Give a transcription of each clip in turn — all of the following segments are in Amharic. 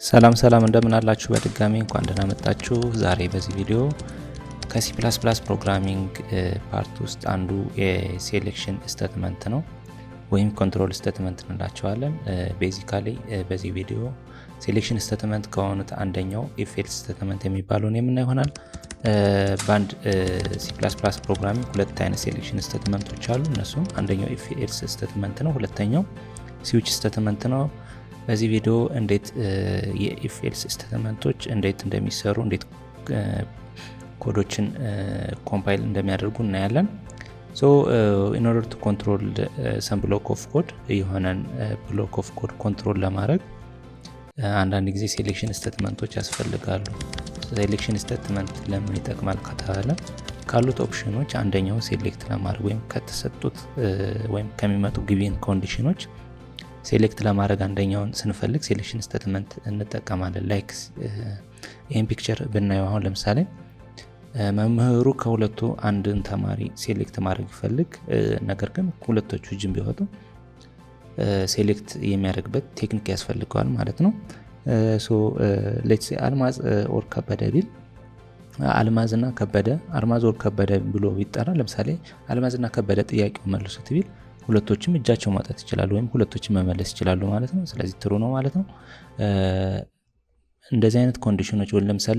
ሰላም እንደምን አላችሁ? በድጋሚ እንኳን ደህና መጣችሁ። ዛሬ በዚህ ቪዲዮ ከሲ++ ፕሮግራሚንግ ፓርት ውስጥ አንዱ የሴሌክሽን ስቴትመንት ነው ወይም ኮንትሮል ስቴትመንት እንላቸዋለን። ቤዚካሊ በዚህ ቪዲዮ ሴሌክሽን ስቴትመንት ከሆኑት አንደኛው ኢፍ ኤልስ ስቴትመንት የሚባለውን የምናይ ይሆናል። በአንድ ሲ++ ፕሮግራሚንግ ሁለት አይነት ሴሌክሽን ስቴትመንቶች አሉ። እነሱም አንደኛው ኢፍ ኤልስ ስቴትመንት ነው፣ ሁለተኛው ስዊች ስቴትመንት ነው። በዚህ ቪዲዮ እንዴት የኢፍ ኤልስ ስቴትመንቶች እንዴት እንደሚሰሩ እንዴት ኮዶችን ኮምፓይል እንደሚያደርጉ እናያለን። in order to control some block of code የሆነን block of code ኮንትሮል ለማድረግ አንዳንድ ጊዜ ሴሌክሽን ስቴትመንቶች ያስፈልጋሉ። ሴሌክሽን ስቴትመንት ለምን ይጠቅማል ከተባለ ካሉት ኦፕሽኖች አንደኛውን ሴሌክት ለማድረግ ወይም ከተሰጡት ወይም ከሚመጡ ጊቪን ኮንዲሽኖች ሴሌክት ለማድረግ አንደኛውን ስንፈልግ ሴሌክሽን ስቴትመንት እንጠቀማለን። ላይክ ይሄን ፒክቸር ብናየው አሁን ለምሳሌ መምህሩ ከሁለቱ አንድን ተማሪ ሴሌክት ማድረግ ይፈልግ፣ ነገር ግን ሁለቶቹ ጅም ቢወጡ ሴሌክት የሚያደርግበት ቴክኒክ ያስፈልገዋል ማለት ነው። ሌትስ ሴ አልማዝ ኦር ከበደ ቢል አልማዝና ከበደ አልማዝ ኦር ከበደ ብሎ ቢጠራ ለምሳሌ አልማዝና ከበደ ጥያቄው መልሱት ቢል ሁለቶችም እጃቸው ማውጣት ይችላሉ ወይም ሁለቶችም መመለስ ይችላሉ ማለት ነው። ስለዚህ ትሩ ነው ማለት ነው። እንደዚህ አይነት ኮንዲሽኖች ወይ ለምሳሌ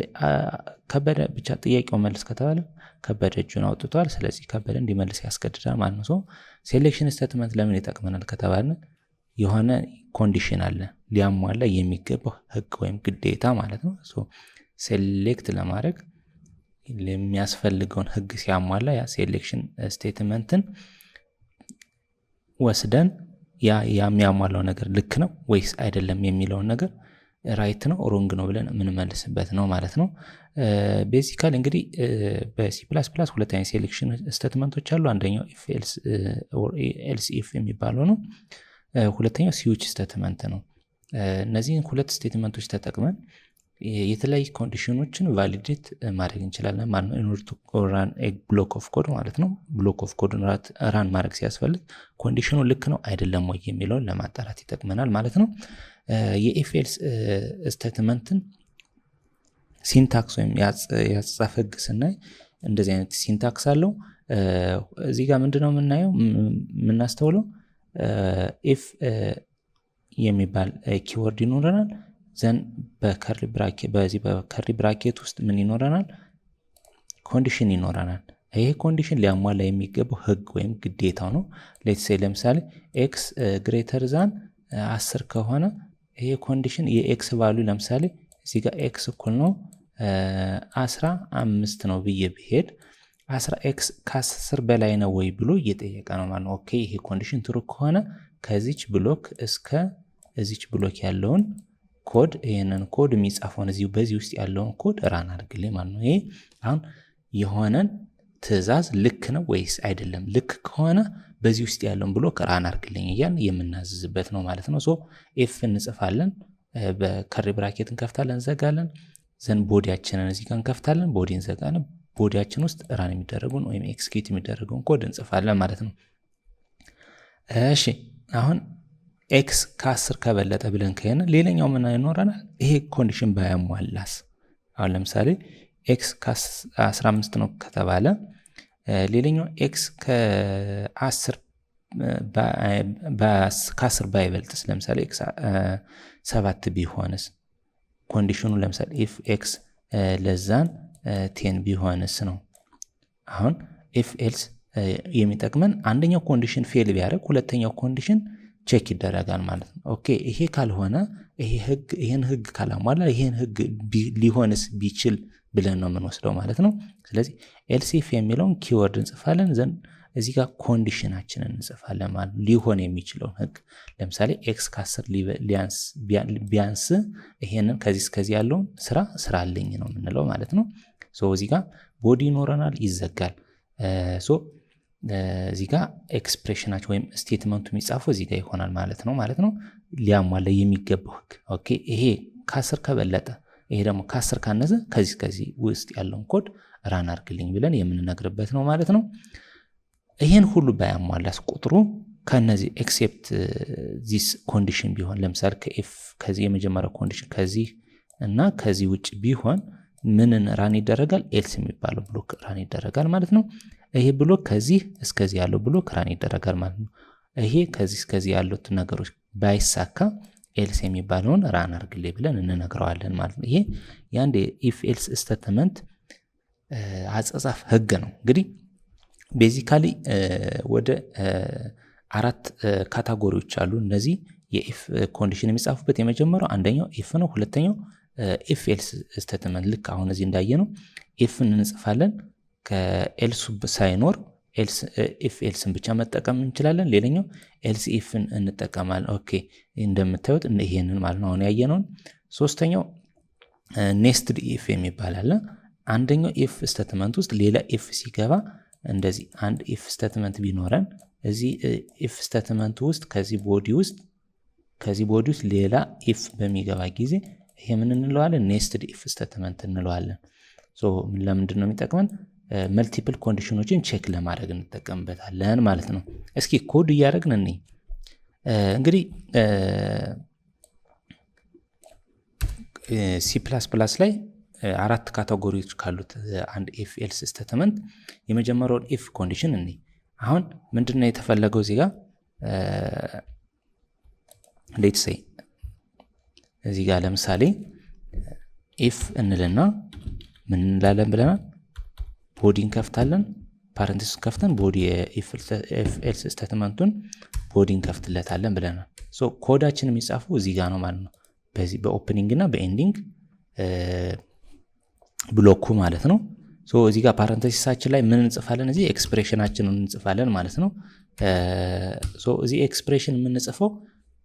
ከበደ ብቻ ጥያቄው መልስ ከተባለ ከበደ እጁን አውጥቷል፣ ስለዚህ ከበደ እንዲመልስ ያስገድዳል ማለት ነው። ሴሌክሽን ስቴትመንት ለምን ይጠቅመናል ከተባለ የሆነ ኮንዲሽን አለ ሊያሟላ የሚገባው ህግ ወይም ግዴታ ማለት ነው። ሴሌክት ለማድረግ የሚያስፈልገውን ህግ ሲያሟላ ያ ሴሌክሽን ስቴትመንትን ወስደን የሚያሟላው ነገር ልክ ነው ወይስ አይደለም የሚለውን ነገር ራይት ነው ሮንግ ነው ብለን የምንመልስበት ነው ማለት ነው። ቤዚካሊ እንግዲህ በሲ++ ሁለት አይነት ሴሌክሽን ስቴትመንቶች አሉ። አንደኛው ኢፍ ኤልስ ኦር ኤልስ ኢፍ የሚባለው ነው። ሁለተኛው ስዊች ስቴትመንት ነው። እነዚህን ሁለት ስቴትመንቶች ተጠቅመን የተለያዩ ኮንዲሽኖችን ቫሊዴት ማድረግ እንችላለን ማለት ነው። ኢንኦርደር ቱ ራን ኤ ብሎክ ኦፍ ኮድ ማለት ነው። ብሎክ ኦፍ ኮድ ራን ማድረግ ሲያስፈልግ ኮንዲሽኑ ልክ ነው አይደለም ወይ የሚለውን ለማጣራት ይጠቅመናል ማለት ነው። የኢፍ ኤልስ ስቴትመንትን ሲንታክስ ወይም ያጻጻፍ ህግ ስናይ እንደዚህ አይነት ሲንታክስ አለው። እዚህ ጋር ምንድነው የምናየው የምናስተውለው ኢፍ የሚባል ኪወርድ ይኖረናል። ዘን በዚህ በከርሊ ብራኬት ውስጥ ምን ይኖረናል? ኮንዲሽን ይኖረናል። ይሄ ኮንዲሽን ሊያሟላ የሚገባው ህግ ወይም ግዴታው ነው። ሌትስ ሴ ለምሳሌ ኤክስ ግሬተር ዛን 10 ከሆነ ይሄ ኮንዲሽን የኤክስ ቫልዩ ለምሳሌ እዚህ ጋር ኤክስ እኩል ነው 15 ነው ብዬ ብሄድ 10x ከ10 በላይ ነው ወይ ብሎ እየጠየቀ ነው ማለት ነው። ኦኬ ይሄ ኮንዲሽን ትሩ ከሆነ ከዚች ብሎክ እስከ እዚች ብሎክ ያለውን ኮድ ይሄንን ኮድ የሚጻፈውን በዚህ ውስጥ ያለውን ኮድ ራን አድርግልኝ ማለት ነው። ይሄ አሁን የሆነን ትዕዛዝ ልክ ነው ወይስ አይደለም፣ ልክ ከሆነ በዚህ ውስጥ ያለውን ብሎክ ራን አድርግልኝ እያልን የምናዝዝበት ነው ማለት ነው። ኤፍ እንጽፋለን፣ በከሪ ብራኬት እንከፍታለን፣ እንዘጋለን። ዘን ቦዲያችንን እዚህ ጋር እንከፍታለን፣ ቦዲ እንዘጋለን። ቦዲያችን ውስጥ ራን የሚደረገውን ወይም ኤክስኪዩት የሚደረገውን ኮድ እንጽፋለን ማለት ነው። እሺ አሁን ኤክስ ከ10 ከበለጠ ብለን ከሆነ ሌላኛው ምን ይኖረናል? ይሄ ኮንዲሽን ባያሟላስ? አሁን ለምሳሌ ኤክስ ከ15 ነው ከተባለ ሌላኛው ኤክስ ከ10 ባይበልጥስ? ለምሳሌ ኤክስ 7 ቢሆንስ? ኮንዲሽኑ ለምሳሌ ኢፍ ኤክስ ለዛን 10 ቢሆንስ ነው። አሁን ኢፍ ኤልስ የሚጠቅመን አንደኛው ኮንዲሽን ፌል ቢያደርግ ሁለተኛው ኮንዲሽን ቼክ ይደረጋል ማለት ነው። ኦኬ ይሄ ካልሆነ ይሄን ህግ ካላሟላ ይሄን ህግ ሊሆንስ ቢችል ብለን ነው የምንወስደው ማለት ነው። ስለዚህ ኤልስ ኢፍ የሚለውን ኪወርድ እንጽፋለን፣ ዘንድ እዚህ ጋር ኮንዲሽናችንን እንጽፋለን ማለት ነው። ሊሆን የሚችለውን ህግ ለምሳሌ ኤክስ ከ10 ቢያንስ ይሄንን ከዚህ እስከዚህ ያለውን ስራ አለኝ ነው የምንለው ማለት ነው። እዚህ ጋር ቦዲ ይኖረናል፣ ይዘጋል። እዚህ ጋር ኤክስፕሬሽናችን ወይም ስቴትመንቱ የሚጻፈው እዚህ ጋር ይሆናል ማለት ነው። ሊያሟላ የሚገባው ህግ ኦኬ ይሄ ከ10 ከበለጠ ይሄ ደግሞ ከ10 ካነሰ ከዚህ ውስጥ ያለውን ኮድ ራን አድርግልኝ ብለን የምንነግርበት ነው ማለት ነው። ይሄን ሁሉ ባያሟላስ ቁጥሩ ከነዚህ ኤክሴፕት ዚስ ኮንዲሽን ቢሆን ለምሳሌ ከኤፍ ከዚህ የመጀመሪያው ኮንዲሽን ከዚህ እና ከዚህ ውጭ ቢሆን ምንን ራን ይደረጋል? ኤልስ የሚባለው ብሎክ ራን ይደረጋል ማለት ነው። ይሄ ብሎክ ከዚህ እስከዚህ ያለው ብሎክ ራን ይደረጋል ማለት ነው። ይሄ ከዚህ እስከዚህ ያሉት ነገሮች ባይሳካ ኤልስ የሚባለውን ራን አርግልኝ ብለን እንነግረዋለን ማለት ነው። ይሄ የአንድ ኢፍ ኤልስ ስቴትመንት አጻጻፍ ህግ ነው። እንግዲህ ቤዚካሊ ወደ 4 ካታጎሪዎች አሉ። እነዚህ የኢፍ ኮንዲሽን የሚጻፉበት የመጀመሪያው አንደኛው ኢፍ ነው። ሁለተኛው ኢፍ ኤልስ ስቴትመንት ልክ አሁን እዚህ እንዳየነው ኢፍን እንጽፋለን ከኤልሱ ሳይኖር ኢፍ ኤልስን ብቻ መጠቀም እንችላለን። ሌላኛው ኤልስ ኢፍን እንጠቀማለን። ኦኬ እንደምታዩት ይሄንን ማለት ነው አሁን ያየነውን። ሶስተኛው ኔስትድ ኢፍ የሚባል አለ። አንደኛው ኢፍ ስቴትመንት ውስጥ ሌላ ኢፍ ሲገባ እንደዚህ አንድ ኢፍ ስቴትመንት ቢኖረን እዚህ ኢፍ ስቴትመንት ውስጥ ከዚህ ቦዲ ውስጥ ሌላ ኢፍ በሚገባ ጊዜ ይሄ ምን እንለዋለን? ኔስትድ ኢፍ ስቴትመንት እንለዋለን። ሶ ለምንድን ነው የሚጠቅመን? መልቲፕል ኮንዲሽኖችን ቼክ ለማድረግ እንጠቀምበታለን ማለት ነው። እስኪ ኮድ እያደረግን እንይ። እንግዲህ C++ ላይ 4 ካቴጎሪዎች ካሉት አንድ ኢፍ ኤልስ ስቴትመንት የመጀመሪያውን ኢፍ ኮንዲሽን እንይ። አሁን ምንድነው የተፈለገው እዚህ ጋር ሌትስ ሴይ እዚህ ጋር ለምሳሌ ኢፍ እንልና ምን እንላለን ብለናል? ቦዲን ከፍታለን፣ ፓረንቴሲስ ከፍተን ቦዲ ኢፍ ኤልስ ስቴትመንቱን ቦዲን ከፍትለታለን ብለናል። ሶ ኮዳችን የሚጻፈው እዚህ ጋር ነው ማለት ነው። በዚህ በኦፕኒንግ እና በኤንዲንግ ብሎኩ ማለት ነው። ሶ እዚህ ጋር ፓረንቴሲሳችን ላይ ምን እንጽፋለን? እዚህ ኤክስፕሬሽናችንን እንጽፋለን ማለት ነው። ሶ እዚህ ኤክስፕሬሽን የምንጽፈው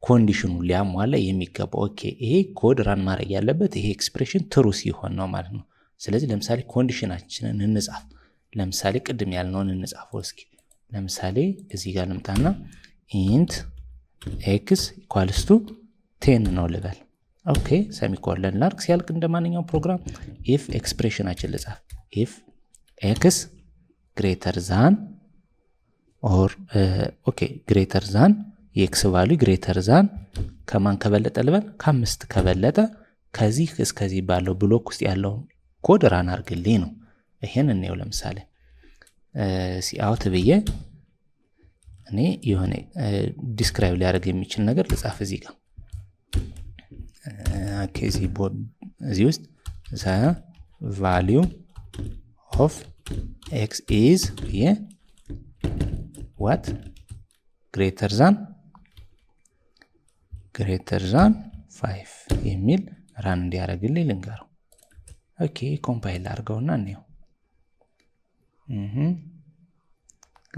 ኮንዲሽኑ ሊያሟላ የሚገባው ኦኬ ይሄ ኮድ ራን ማድረግ ያለበት ይሄ ኤክስፕሬሽን ትሩ ሲሆን ነው ማለት ነው። ስለዚህ ለምሳሌ ኮንዲሽናችንን እንጻፍ። ለምሳሌ ቅድም ያልነውን እንጻፈው እስኪ። ለምሳሌ እዚህ ጋር ልምጣና ኢንት ኤክስ ኢኳልስ ቱ 10 ነው ልበል። ኦኬ ሰሚኮለን ላርክ ሲያልቅ እንደማንኛውም ፕሮግራም ኢፍ ኤክስፕሬሽናችን ልጻፍ። ኢፍ ኤክስ ግሬተር ዛን ኦር ኦኬ ግሬተር ዛን የኤክስ ቫልዩ ግሬተር ዛን ከማን ከበለጠ ልበል? ከ5 ከበለጠ ከዚህ እስከዚህ ባለው ብሎክ ውስጥ ያለውን ኮድ ራን አርግልኝ ነው። ይሄን እንየው። ለምሳሌ ሲአውት ብዬ እኔ የሆነ ዲስክራይብ ሊያደርግ የሚችል ነገር ልጻፍ እዚህ ጋር እዚህ ውስጥ ዘ ቫልዩ ኦፍ ኤክስ ኢዝ ብዬ ዋት ግሬተር ዛን 5 የሚል ራን እንዲያደርግልኝ ልንገረው። ኦኬ ኮምፓይል አድርገውና እንየው።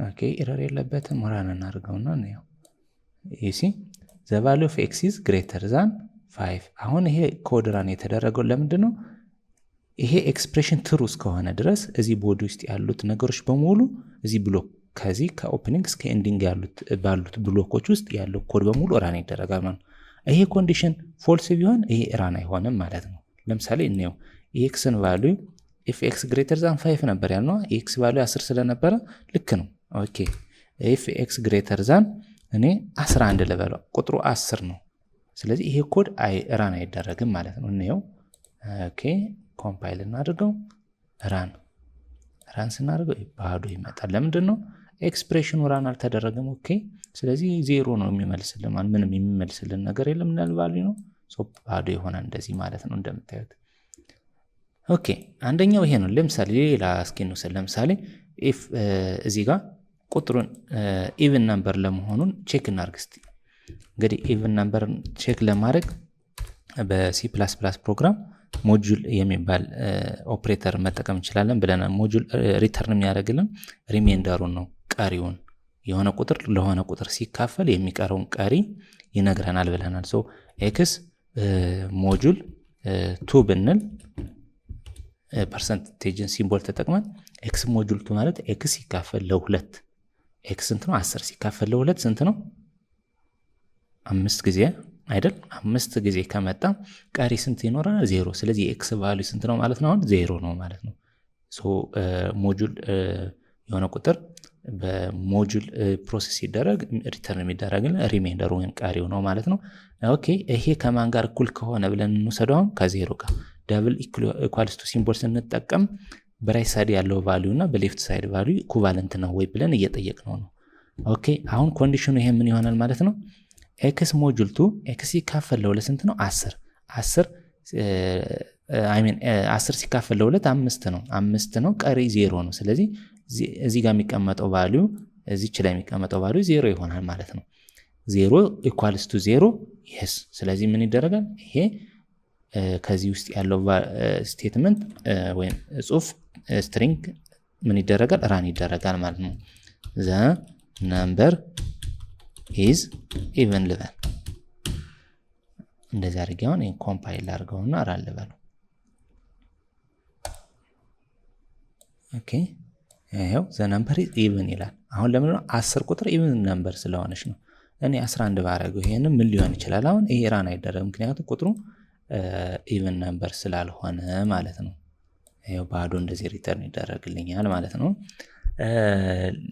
ኦኬ ኤረር የለበትም። ራን እናድርገውና እንየው። ይሲ ዘ ቫልዩ ኦፍ ኤክስ ኢዝ ግሬተር ዛን 5። አሁን ይሄ ኮድ ራን የተደረገው ለምንድን ነው? ይሄ ኤክስፕሬሽን ትሩ እስከሆነ ድረስ እዚህ ቦዲ ውስጥ ያሉት ነገሮች በሙሉ እዚህ ብሎክ ከዚህ ከኦፕኒንግ እስከ ኤንዲንግ ባሉት ብሎኮች ውስጥ ያለው ኮድ በሙሉ ራን ይደረጋል ማለት ነው። ይሄ ኮንዲሽን ፎልስ ቢሆን ይሄ ራን አይሆንም ማለት ነው። ለምሳሌ እንየው። ኤክስን ቫልዩ ኢፍ ኤክስ ግሬተር ዛን 5 ነበር ያልነው። ኤክስ ቫልዩ 10 ስለነበረ ልክ ነው። ኦኬ ኢፍ ኤክስ ግሬተር ዛን እኔ 11 ልበለው፣ ቁጥሩ 10 ነው። ስለዚህ ይሄ ኮድ ራን አይደረግም ማለት ነው። እንየው። ኦኬ ኮምፓይል እናድርገው። ራን ስናደርገው ባዶ ይመጣል። ለምንድን ነው? ኤክስፕሬሽኑ ራን አልተደረገም። ኦኬ ስለዚህ ዜሮ ነው የሚመልስልን። ምንም የሚመልስልን ነገር የለም። ነል ቫልዩ ነው። ሶ ባዶ ይሆናል እንደዚህ ማለት ነው እንደምታዩት። ኦኬ አንደኛው ይሄ ነው። ለምሳሌ ሌላ እስኪ እንውሰድ። ለምሳሌ ኢፍ እዚህ ጋር ቁጥሩን ኢቭን ነምበር ለመሆኑን ቼክ እናድርግ እስቲ። እንግዲህ ኢቭን ነምበር ቼክ ለማድረግ በሲ++ ፕሮግራም ሞጁል የሚባል ኦፕሬተር መጠቀም እንችላለን ብለናል። ሞጁል ሪተርን የሚያደርግልን ሪሜንደሩን ነው፣ ቀሪውን የሆነ ቁጥር ለሆነ ቁጥር ሲካፈል የሚቀረውን ቀሪ ይነግረናል ብለናል። ሶ ኤክስ ሞጁል 2 ብንል ፐርሰንቴጅን ሲምቦል ተጠቅመን ኤክስ ሞጁል 2 ማለት ኤክስ ሲካፈል ለ2 ኤክስ ስንት ነው? 10 ሲካፈል ለ2 ስንት ነው? 5 ጊዜ አይደል? 5 ጊዜ ከመጣ ቀሪ ስንት ይኖረናል? 0። ስለዚህ ኤክስ ቫልዩ ስንት ነው ማለት ነው? አሁን 0 ነው ማለት ነው። ሶ ሞጁል የሆነ ቁጥር በሞጁል ፕሮሰስ ሲደረግ ሪተርን የሚደረግልን ሪሜንደር ወይም ቀሪው ነው ማለት ነው። ኦኬ ይሄ ከማን ጋር እኩል ከሆነ ብለን እንውሰደው አሁን ከዜሮ ጋር ደብል ኢኳልስ ቱ ሲምቦል ስንጠቀም በራይት ሳይድ ያለው ቫልዩ እና በሌፍት ሳይድ ቫልዩ ኢኩቫለንት ነው ወይ ብለን እየጠየቅነው ነው። ኦኬ አሁን ኮንዲሽኑ ይሄ ምን ይሆናል ማለት ነው? ኤክስ ሞጁል ቱ ኤክስ ሲካፈል ለሁለት ስንት ነው? 10 10 ሲካፈል ለሁለት 5 ነው። 5 ነው ቀሪ 0 ነው። ስለዚህ እዚህ ጋር የሚቀመጠው ቫልዩ እዚች ላይ የሚቀመጠው ቫልዩ 0 ይሆናል ማለት ነው። 0 ኢኳልስ ቱ 0 yes። ስለዚህ ምን ይደረጋል? ይሄ ከዚህ ውስጥ ያለው ስቴትመንት ወይም ጽሁፍ ስትሪንግ ምን ይደረጋል? ራን ይደረጋል ማለት ነው። ዘ ነምበር ኢዝ ኢቨን ልበል እንደዚህ አድርጌ አሁን ኮምፓይል አድርገውና ራን ልበለው። ኦኬ ይሄው ዘ ነምበር ኢዝ ኢቨን ይላል። አሁን ለምን ነው 10 ቁጥር ኢቨን ነምበር ስለሆነች ነው። እኔ 11 ባረገው ይሄንን ምን ሊሆን ይችላል? አሁን ይሄ ራን አይደረግም ምክንያቱም ቁጥሩ ኢቨን ነምበር ስላልሆነ ማለት ነው። ይሄው ባዶ እንደዚህ ሪተርን ይደረግልኛል ማለት ነው።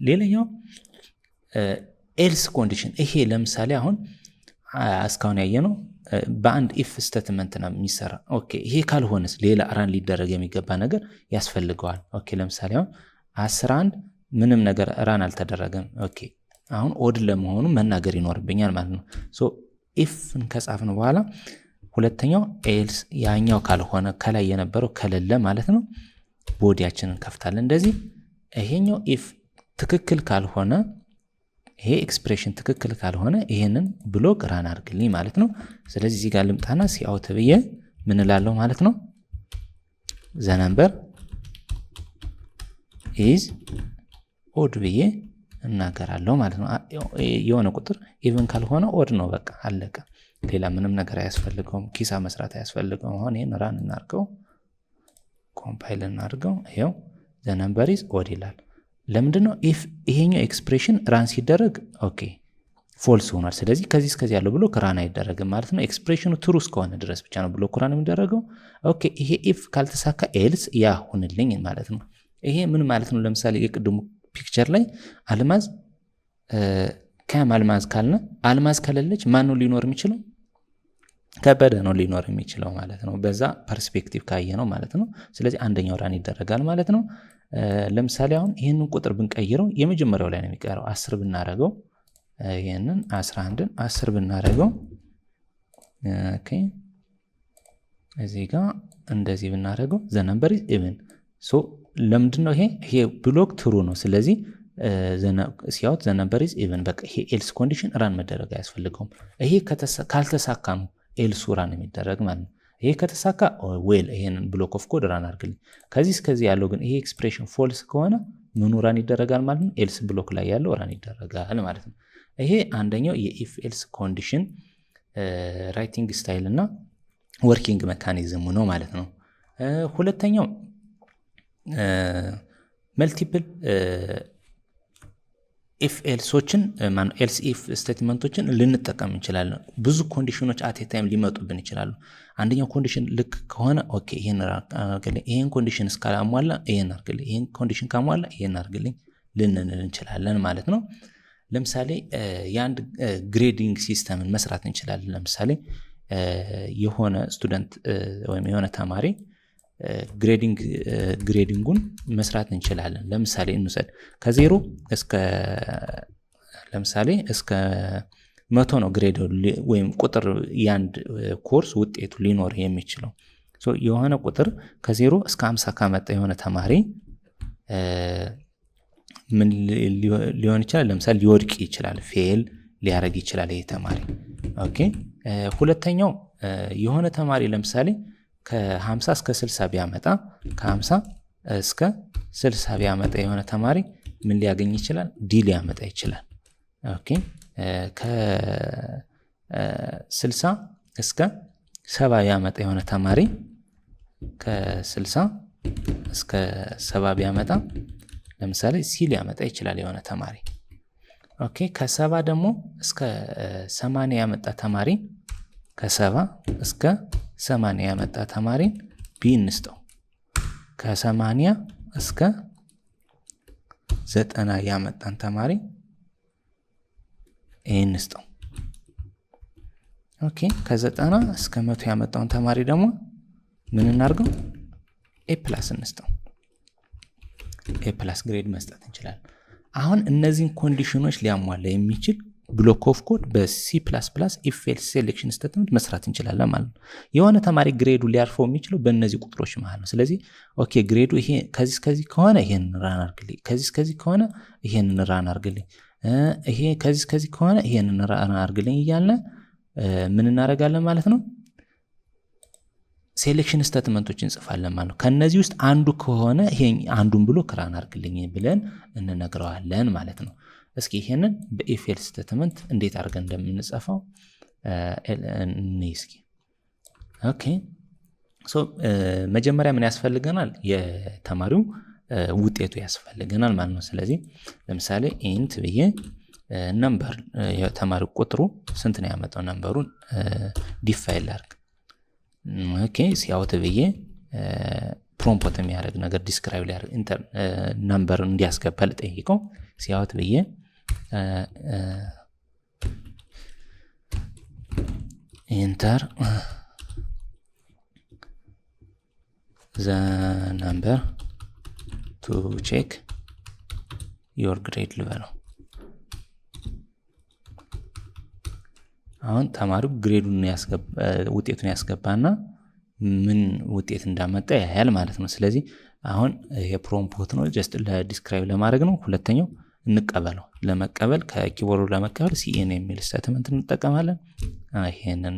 ሌላኛው ኤልስ ኮንዲሽን ይሄ ለምሳሌ አሁን እስካሁን ያየነው በአንድ ኢፍ ስቴትመንት ነው የሚሰራ። ኦኬ ይሄ ካልሆነስ ሌላ ራን ሊደረግ የሚገባ ነገር ያስፈልገዋል። ኦኬ ለምሳሌ አሁን 11 ምንም ነገር ራን አልተደረገም። ኦኬ አሁን ኦድ ለመሆኑ መናገር ይኖርብኛል ማለት ነው። ሶ ኢፍን ከጻፍን በኋላ ሁለተኛው ኤልስ ያኛው ካልሆነ ከላይ የነበረው ከሌለ ማለት ነው ቦዲያችንን ከፍታለን እንደዚህ። ይሄኛው ኢፍ ትክክል ካልሆነ ይሄ ኤክስፕሬሽን ትክክል ካልሆነ ይሄንን ብሎክ ራን አድርግልኝ ማለት ነው። ስለዚህ እዚህ ጋር ልምጣና ሲአውት ብዬ ምን እላለሁ ማለት ነው? ዘ ነምበር ኢዝ ኦድ ብዬ እናገራለሁ ማለት ነው። የሆነ ቁጥር ኢቭን ካልሆነ ኦድ ነው በቃ አለቀ። ሌላ ምንም ነገር አያስፈልገውም። ኪሳ መስራት አያስፈልገውም። አሁን ይሄን ራን እናርገው፣ ኮምፓይል እናርገው። ይሄው ዘ ነምበር ኢዝ ኦድ ይላል። ለምንድነው ኢፍ ይሄኛው ኤክስፕሬሽን ራን ሲደረግ ኦኬ ፎልስ ሆኗል። ስለዚህ ከዚህ እስከዚህ ያለው ብሎክ ራን አይደረግም ማለት ነው። ኤክስፕሬሽኑ ትሩ እስከሆነ ድረስ ብቻ ነው ብሎክ ራን የሚደረገው። ኦኬ ይሄ ኢፍ ካልተሳካ ኤልስ ያ ሁንልኝ ማለት ነው። ይሄ ምን ማለት ነው? ለምሳሌ የቅድሙ ፒክቸር ላይ አልማዝ ከአልማዝ ካልነ አልማዝ ከሌለች ማን ነው ሊኖር የሚችለው? ከበደ ነው ሊኖር የሚችለው ማለት ነው። በዛ ፐርስፔክቲቭ ካየ ነው ማለት ነው። ስለዚህ አንደኛው ራን ይደረጋል ማለት ነው። ለምሳሌ አሁን ይህንን ቁጥር ብንቀይረው የመጀመሪያው ላይ ነው የሚቀረው። 10 ብናረገው ይህንን 11ን 10 ብናረገው ኦኬ እዚህ ጋር እንደዚህ ብናረገው ዘ ነምበር ኢዝ ኢቭን። ሶ ለምንድነው ይሄ ብሎክ ትሩ ነው። ስለዚህ ሲያውት ዘ ነምበር ኢዝ ኢቭን በቃ ይሄ ኤልስ ኮንዲሽን ራን መደረግ አያስፈልገውም። ይሄ ካልተሳካ ነው ኤልሱ ራን የሚደረግ ማለት ነው። ይሄ ከተሳካ ዌል ይሄንን ብሎክ ኦፍ ኮድ ራን አድርግልኝ። ከዚህ እስከዚህ ያለው ግን ይሄ ኤክስፕሬሽን ፎልስ ከሆነ ምኑ ራን ይደረጋል ማለት ነው? ኤልስ ብሎክ ላይ ያለው ራን ይደረጋል ማለት ነው። ይሄ አንደኛው የኢፍ ኤልስ ኮንዲሽን ራይቲንግ ስታይል እና ወርኪንግ ሜካኒዝሙ ነው ማለት ነው። ሁለተኛው መልቲፕል ኢፍ ኤልሶችን ኤልስ ኢፍ ስቴትመንቶችን ልንጠቀም እንችላለን። ብዙ ኮንዲሽኖች አት ታይም ሊመጡብን ይችላሉ። አንደኛው ኮንዲሽን ልክ ከሆነ ኦኬ ይሄን አርግልኝ፣ ይሄን ኮንዲሽን እስካላሟላ ይሄን አርግልኝ፣ ይሄን ኮንዲሽን ካሟላ ይሄን አርግልኝ ልንል እንችላለን ማለት ነው። ለምሳሌ የአንድ ግሬዲንግ ሲስተምን መስራት እንችላለን። ለምሳሌ የሆነ ስቱደንት ወይም የሆነ ተማሪ ግሬዲንጉን መስራት እንችላለን። ለምሳሌ እንውሰድ ከዜሮ እስከ ለምሳሌ እስከ 100 ነው ግሬድ ወይም ቁጥር ያንድ ኮርስ ውጤቱ ሊኖር የሚችለው። ሶ የሆነ ቁጥር ከዜሮ እስከ 50 ካመጣ የሆነ ተማሪ ምን ሊሆን ይችላል? ለምሳሌ ሊወድቅ ይችላል፣ ፌል ሊያረግ ይችላል ይሄ ተማሪ። ኦኬ ሁለተኛው የሆነ ተማሪ ለምሳሌ ከ50 እስከ 60 ቢያመጣ ከ50 እስከ 60 ቢያመጣ የሆነ ተማሪ ምን ሊያገኝ ይችላል? ዲ ሊያመጣ ይችላል። ኦኬ ከ60 እስከ 70 ቢያመጣ የሆነ ተማሪ ከ60 እስከ 70 ቢያመጣ ለምሳሌ ሲ ሊያመጣ ይችላል የሆነ ተማሪ። ኦኬ ከ70 ደግሞ እስከ 80 ያመጣ ተማሪ ከ70 እስከ 80 ያመጣ ተማሪን ቢ እንስጠው። ከ80 እስከ 90 ያመጣን ተማሪ ይሄን እንስጠው። ኦኬ ከ90 እስከ 100 ያመጣውን ተማሪ ደግሞ ምን እናርገው? ኤ ፕላስ እንስጠው። ኤ ፕላስ ግሬድ መስጠት እንችላለን። አሁን እነዚህን ኮንዲሽኖች ሊያሟላ የሚችል ብሎክ ኦፍ ኮድ በሲ++ ኢፍ ኤልስ ሴሌክሽን ስቴትመንት መስራት እንችላለን ማለት ነው። የሆነ ተማሪ ግሬዱ ሊያርፈው የሚችለው በእነዚህ ቁጥሮች ማለት ነው። ስለዚህ ኦኬ ግሬዱ ይሄ ከዚህ እስከዚህ ከሆነ ይሄን ራን አርግልኝ፣ ከዚህ እስከዚህ ከሆነ ይሄን ራን አርግልኝ፣ ይሄ ከዚህ እስከዚህ ከሆነ ይሄን ራን አርግልኝ እያልን ምን እናደርጋለን ማለት ነው? ሴሌክሽን ስቴትመንቶችን እንጽፋለን ማለት ነው። ከነዚህ ውስጥ አንዱ ከሆነ ይሄ አንዱን ብሎ ራን አርግልኝ ብለን እንነግረዋለን ማለት ነው። እስኪ ይሄንን በኢፍ ኤልስ ስቴትመንት እንዴት አድርገን እንደምንጽፈው እስኪ። ኦኬ ሶ መጀመሪያ ምን ያስፈልገናል? የተማሪው ውጤቱ ያስፈልገናል ማለት ነው። ስለዚህ ለምሳሌ ኢንት ብዬ ነምበር የተማሪው ቁጥሩ ስንት ነው ያመጣው ነምበሩን ዲፋይን ላድርግ። ኦኬ ሲያውት ብዬ ፕሮምፕት የሚያደርግ ነገር ዲስክራይብ ሊያደርግ ኢንተር ነምበር እንዲያስገባ ልጠይቀው። ሲያውት ብዬ ኢንተር ዘ ነምበር ቱ ቼክ ዮር ግሬድ ልበለው። አሁን ተማሪው ግሬዱን ውጤቱን ያስገባና ምን ውጤት እንዳመጣ ያያል ማለት ነው። ስለዚህ አሁን የፕሮምፕት ነው ጀስት ለዲስክራይብ ለማድረግ ነው። ሁለተኛው እንቀበለው። ለመቀበል ከኪቦርዱ ለመቀበል ሲኤን የሚል ስቴትመንት እንጠቀማለን። ይሄንን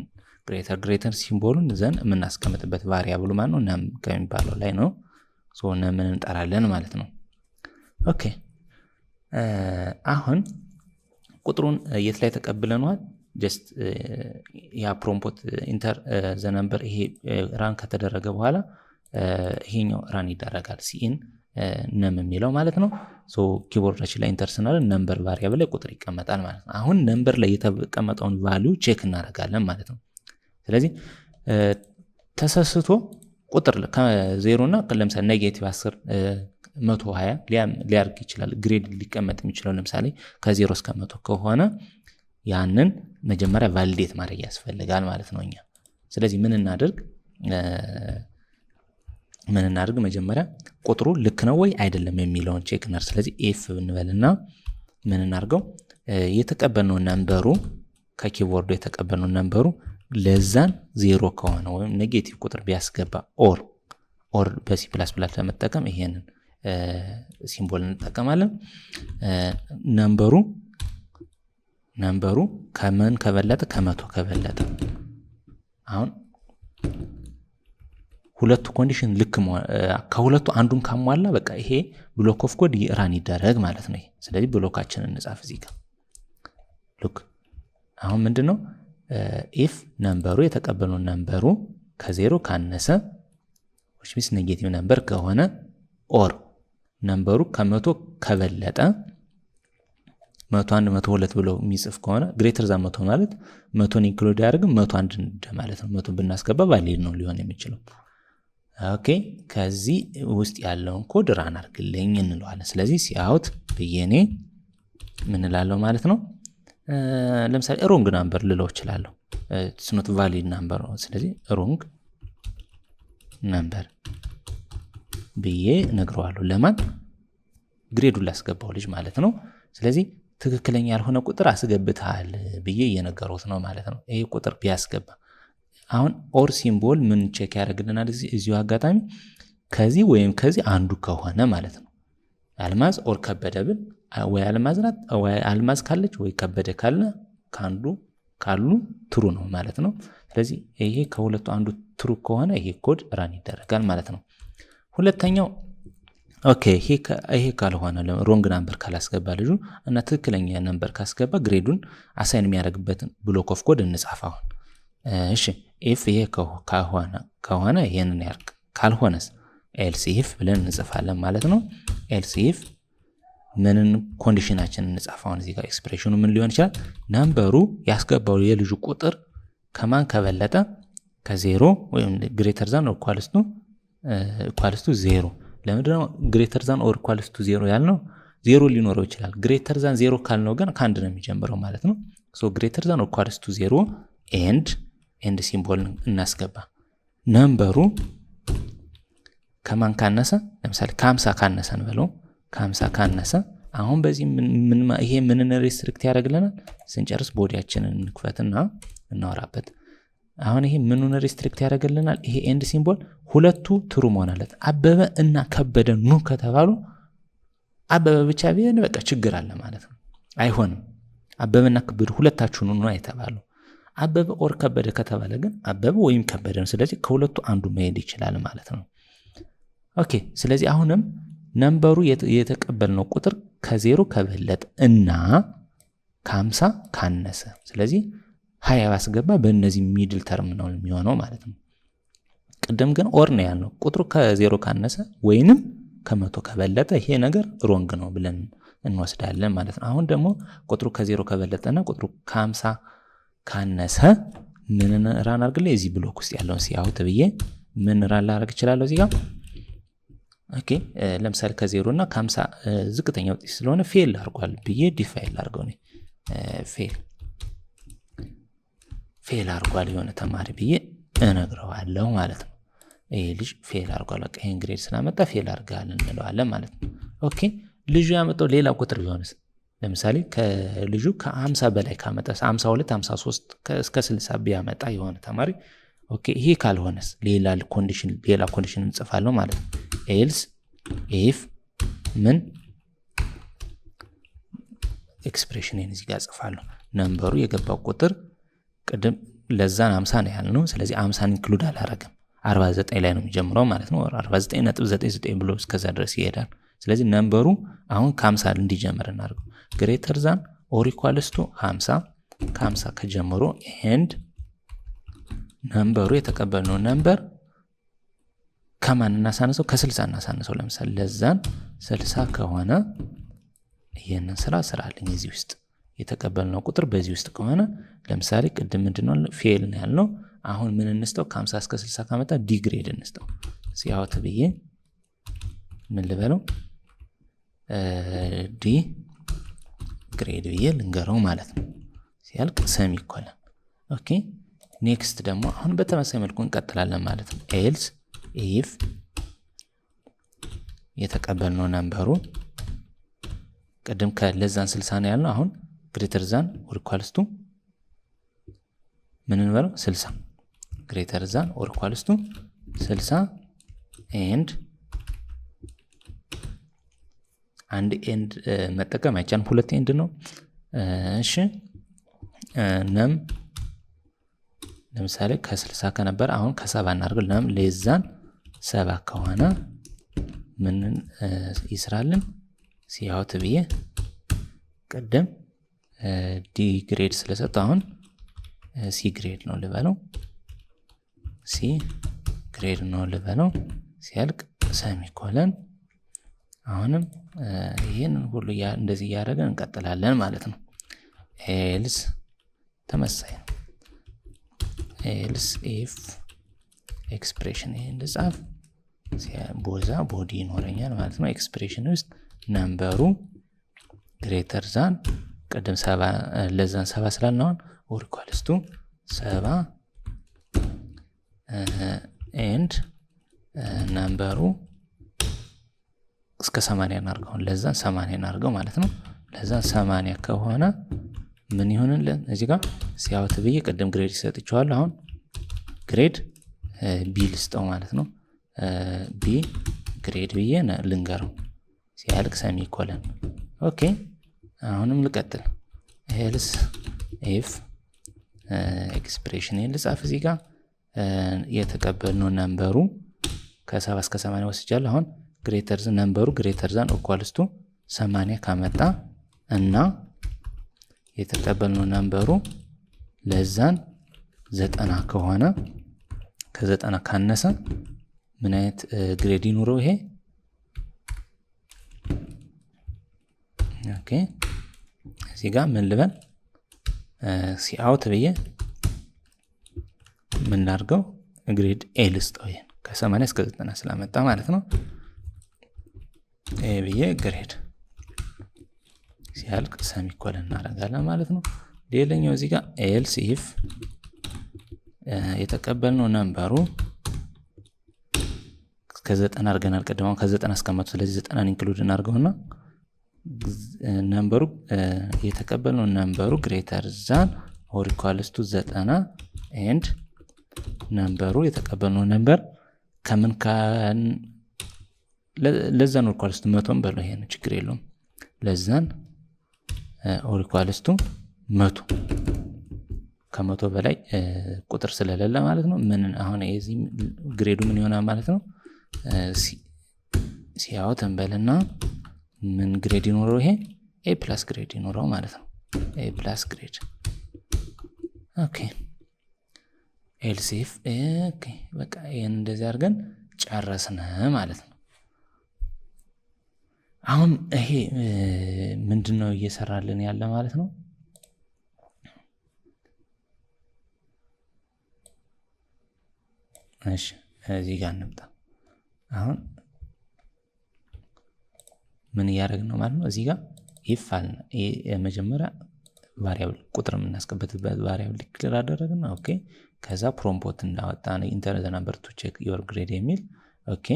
ግሬተር ሲምቦሉን ዘን የምናስቀምጥበት ቫሪያብሉ ማለት ነው ነም ከሚባለው ላይ ነው። ሶ ነምን እንጠራለን ማለት ነው። ኦኬ አሁን ቁጥሩን የት ላይ ተቀብለናል? ጀስት ያ ፕሮምፕት ኢንተር ዘ ነምበር ይሄ ራን ከተደረገ በኋላ ይሄኛው ራን ይደረጋል ሲኢን ነም የሚለው ማለት ነው። ሶ ኪቦርዳችን ላይ ኢንተር ስናደርግ ነምበር ቫሪያብል ላይ ቁጥር ይቀመጣል ማለት ነው። አሁን ነምበር ላይ የተቀመጠውን ቫልዩ ቼክ እናደርጋለን ማለት ነው። ስለዚህ ተሰስቶ ቁጥር ከ0 እና ለምሳሌ ኔጌቲቭ 10 120 ሊያርግ ይችላል። ግሬድ ሊቀመጥ የሚችለው ለምሳሌ ከ0 እስከ 100 ከሆነ ያንን መጀመሪያ ቫሊዴት ማድረግ ያስፈልጋል ማለት ነው እኛ። ስለዚህ ምን እናድርግ መጀመሪያ ቁጥሩ ልክ ነው ወይ አይደለም የሚለውን ቼክ እናድርግ። ስለዚህ ኤፍ ብንበልና ምን እናድርገው? የተቀበልነው ነምበሩ ከኪቦርዱ የተቀበልነው ነምበሩ ለዛን 0 ከሆነ ወይም ኔጌቲቭ ቁጥር ቢያስገባ ኦር በሲ++ ለመጠቀም ይሄንን ሲምቦል እንጠቀማለን። ነምበሩ ከምን ከበለጠ ከ100 ከበለጠ አሁን ሁለቱ ኮንዲሽን ልክ ከሁለቱ አንዱን ካሟላ በቃ ይሄ ብሎክ ኦፍ ኮድ ራን ይደረግ ማለት ነው። ስለዚህ ብሎካችንን እንጻፍ እዚህ ጋር ሉክ። አሁን ምንድነው ኢፍ ነምበሩ የተቀበለው ነምበሩ ከ0 ካነሰ which means ኔጌቲቭ ነምበር ከሆነ ኦር ነምበሩ ከ100 ከበለጠ 101 102 ብሎ የሚጽፍ ከሆነ ግሬተር ዛን 100 ማለት 100ን ኢንክሉድ ያደርግም 101 ማለት ነው። 100 ብናስገባ ቫሊድ ነው ሊሆን የሚችለው። ኦኬ ከዚህ ውስጥ ያለውን ኮድ ራን አድርግልኝ እንለዋለን። ስለዚህ ሲአውት ብዬኔ ምን እላለሁ ማለት ነው። ለምሳሌ ሮንግ ናምበር ልለው እችላለሁ። ኢትስ ኖት ቫሊድ ናምበር ነው። ስለዚህ ሮንግ ናምበር ብዬ ነግረዋለሁ። ለማን? ግሬዱን ላስገባው ልጅ ማለት ነው። ስለዚህ ትክክለኛ ያልሆነ ቁጥር አስገብተሃል ብዬ እየነገሩት ነው ማለት ነው። ይሄ ቁጥር ቢያስገባ አሁን ኦር ሲምቦል ምን ቼክ ያደርግልናል? እዚሁ አጋጣሚ ከዚህ ወይም ከዚህ አንዱ ከሆነ ማለት ነው። አልማዝ ኦር ከበደ ብል ወይ አልማዝ ናት ወይ አልማዝ ካለች ወይ ከበደ ካሉ ትሩ ነው ማለት ነው። ስለዚህ ይሄ ከሁለቱ አንዱ ትሩ ከሆነ ይሄ ኮድ ራን ይደረጋል ማለት ነው። ሁለተኛው ኦኬ ይሄ ካልሆነ ሮንግ ናምበር ካላስገባ ልጁ እና ትክክለኛ ነምበር ካስገባ ግሬዱን አሳይን የሚያደርግበትን ብሎክ ኦፍ ኮድ እንጻፍ። አሁን እሺ ኢፍ ይሄ ከሆነ ይሄንን ያርግ፣ ካልሆነስ ኤልስ ኢፍ ብለን እንጽፋለን ማለት ነው። ኤልስ ኢፍ ምንን ኮንዲሽናችንን እንጻፍ። አሁን እዚህ ጋር ኤክስፕሬሽኑ ምን ሊሆን ይችላል? ነምበሩ ያስገባው የልጁ ቁጥር ከማን ከበለጠ ከ0 ወይም ግሬተር ዛን ኦር ኢኳልስ ቱ 0። ለምንድነው ግሬተር ዛን ኦር ኢኳልስ ቱ 0 ያልነው? ዜሮ ሊኖረው ይችላል። ግሬተር ዛን ዜሮ ካልነው ግን ከአንድ ነው የሚጀምረው ማለት ነው። ሶ ግሬተር ዛን ኢኳልስ ቱ ዜሮ ኤንድ ሲምቦል እናስገባ። ነምበሩ ከማን ካነሰ? ለምሳሌ ከ50 ካነሰ እንበለው። ከ50 ካነሰ አሁን በዚህ ይሄ ምንን ሪስትሪክት ያደርግልናል? ስንጨርስ ቦዲያችንን እንክፈትና እናወራበት። አሁን ይሄ ምንን ሪስትሪክት ያደርግልናል? ይሄ ኤንድ ሲምቦል ሁለቱ ትሩ መሆን አለበት። አበበ እና ከበደ ኑ ከተባሉ አበበ ብቻ ቢሆን በቃ ችግር አለ ማለት ነው። አይሆንም። አበበና ከበደ ሁለታችሁ ኑ የተባሉ። አበበ ኦር ከበደ ከተባለ ግን አበበ ወይም ከበደ ነው። ስለዚህ ከሁለቱ አንዱ መሄድ ይችላል ማለት ነው። ኦኬ። ስለዚህ አሁንም ነምበሩ የተቀበልነው ቁጥር ከዜሮ ከበለጠ እና ከ50 ካነሰ፣ ስለዚህ 20 ባስገባ በእነዚህ ሚድል ተርም ነው የሚሆነው ማለት ነው። ቅድም ግን ኦር ነው ያልነው። ቁጥሩ ከዜሮ ካነሰ ወይንም ከመቶ ከበለጠ ይሄ ነገር ሮንግ ነው ብለን እንወስዳለን ማለት ነው። አሁን ደግሞ ቁጥሩ ከዜሮ ከበለጠና ቁጥሩ ከ50 ካነሰ ምን ራን አድርግልኝ? እዚህ ብሎክ ውስጥ ያለውን ሲአውት ብዬ ምን ራን ላደርግ እችላለሁ? እዚህ ጋር ኦኬ። ለምሳሌ ከዜሮ እና ከ50 ዝቅተኛ ውጤት ስለሆነ ፌል አድርጓል ብዬ ዲፋይል አድርገው ነው ፌል አድርጓል የሆነ ተማሪ ብዬ እነግረዋለሁ ማለት ነው። ይሄ ልጅ ፌል አድርጓል፣ በቃ ይሄን ግሬድ ስላመጣ ፌል አድርጋል እንለዋለን ማለት ነው። ኦኬ። ልጁ ያመጣው ሌላ ቁጥር ቢሆንስ? ለምሳሌ ከልጁ ከ50 በላይ ካመጣ 52 53 እስከ 60 ቢያመጣ የሆነ ተማሪ ኦኬ። ይሄ ካልሆነስ ሌላ ኮንዲሽን እንጽፋለሁ ማለት ነው። ኤልስ ኢፍ ምን ኤክስፕሬሽን እዚህ ጋር ጽፋለሁ። ነምበሩ የገባው ቁጥር ቅድም ለዛን 50 ነው ያልነው። ስለዚህ 50 ኢንክሉድ አላረግም 49 ላይ ነው የሚጀምረው ማለት ነው። 49.99 ብሎ እስከዛ ድረስ ይሄዳል። ስለዚህ ነምበሩ አሁን ከ50 እንዲጀምር እናድርገው። ግሬተር ዛን ኦር ኢኳልስ ቱ 50 ከ50 ከጀምሮ ኤንድ ነምበሩ የተቀበልነው ነምበር ከማን እናሳነሰው? ከ60 እናሳነሰው። ለምሳሌ ለዛን 60 ከሆነ ይሄንን ስራልኝ እዚህ ውስጥ የተቀበልነው ቁጥር በዚህ ውስጥ ከሆነ ለምሳሌ ቅድም ምንድነው ፌል ነው ያልነው። አሁን ምን እንስተው? ከ50 እስከ 60 ካመጣ ዲ ግሬድ እንስተው። ሲያውት ብዬ ምን ልበለው? ዲ ግሬድ ብዬ ልንገረው ማለት ነው። ሲያልቅ ሰሚኮለን። ኦኬ። ኔክስት ደግሞ አሁን በተመሳሳይ መልኩ እንቀጥላለን ማለት ነው። ኤልስ ኢፍ የተቀበልነው ነምበሩ ቅድም ከለዛን 60 ነው ያልነው። አሁን ግሬተር ዛን ኦር ኢኳልስ ቱ ምን እንበለው? 60 ግሬተር ዛን ኦር ኢኳልስ ቱ 60 ኤንድ አንድ ኤንድ መጠቀም አይቻልም፣ ሁለት ኤንድ ነው። እሺ ነም ለምሳሌ ከ60 ከነበረ አሁን ከ70 እናድርግ። ነም ሌዛን 70 ከሆነ ምን ይስራልን? ሲያውት ብዬ ቀደም ዲ ግሬድ ስለሰጠው አሁን ሲ ግሬድ ነው ልበለው። ሲ ግሬድ ነው ልበለው። ሲያልቅ ሰሚኮለን። አሁንም ይሄን ሁሉ እንደዚህ እያደረገን እንቀጥላለን ማለት ነው። ኤልስ ተመሳሳይ ነው። ኤልስ ኢፍ ኤክስፕሬሽን ይሄን ልጻፍ ቦዛ ቦዲ ይኖረኛል ማለት ነው። ኤክስፕሬሽን ውስጥ ነምበሩ ግሬተር ዛን ቀደም 70 ለዛን 70 ስላልነው ኦር ኢኳልስ ቱ 70 ኤንድ ነምበሩ እስከ 80 እናርገው። ለዛን 80 እናርገው ማለት ነው። ለዛን 80 ከሆነ ምን ይሆንልን? እዚህ ጋር ሲያውት ብዬ ቀደም ግሬድ ይሰጥቻለሁ። አሁን ግሬድ ቢ ልስጠው ማለት ነው። ቢ ግሬድ ብዬ ልንገረው። ሲያልቅ ሰሚኮለን። ኦኬ። አሁንም ልቀጥል። ኤልስ ኢፍ ኤክስፕሬሽን ልጻፍ። እዚህ ጋር የተቀበልነው ነምበሩ ከ70 እስከ 80 ወስጃለሁ። አሁን ግሬተር ነምበሩ ግሬተር ዛን ኢኳልስ ቱ 80 ካመጣ እና የተቀበልነው ነምበሩ ለዛን 90 ከሆነ ከ90 ካነሰ ምን አይነት ግሬድ ይኑረው? ይሄ ኦኬ። እዚህ ጋር ምን ልበል? ሲአውት ብዬ ምን ላድርገው? ግሬድ ኤ ልስጠው። ይሄን ከ80 እስከ 90 ስላመጣ ማለት ነው። ኤ ብዬ ግሬድ ሲያልቅ ሰሚኮለን እናደርጋለን ማለት ነው። ሌላኛው እዚህ ጋር ኤልስ ኢፍ የተቀበልነው ነምበሩ ከ9 አድርገናል ቀደማው ከ9 እስከ 100 ስለዚህ 9 ኢንክሉድ እናድርገውና ነምበሩ የተቀበልነው ነምበሩ ግሬተር ዛን ኦር ኢኳልስ ቱ 90 ኤንድ ነምበሩ የተቀበልነው ነምበር ከምን ለዛን ኦር ኢኳልስ ቱ 100 በለው ይሄን ችግር የለውም ለዛን ኦር ኢኳልስ ቱ 100 ከ100 በላይ ቁጥር ስለሌለ ማለት ነው። ምን አሁን እዚህ ግሬዱ ምን ይሆናል ማለት ነው? ሲያውት እንበልና ምን ግሬድ ይኖረው? ይሄ ኤ ፕላስ ግሬድ ይኖረው ማለት ነው። ኤ ፕላስ ግሬድ ኦኬ ኤልስ ኢፍ ኦኬ በቃ ይሄን እንደዚህ አድርገን ጨረስን ማለት ነው። አሁን ይሄ ምንድነው እየሰራልን ያለ ማለት ነው? እሺ እዚህ ጋር እንምጣ። አሁን ምን ያደርግ ነው ማለት ነው? እዚህ ጋር ኢፍ አለ መጀመሪያ ቫሪያብል ቁጥር የምናስቀምጥበት ቫሪያብል ዲክሌር አደረግን። ኦኬ ከዛ ፕሮምፖት እንዳወጣን ኢንተር ዘ ነምበር ቱ ቼክ ዮር ግሬድ የሚል ኦኬ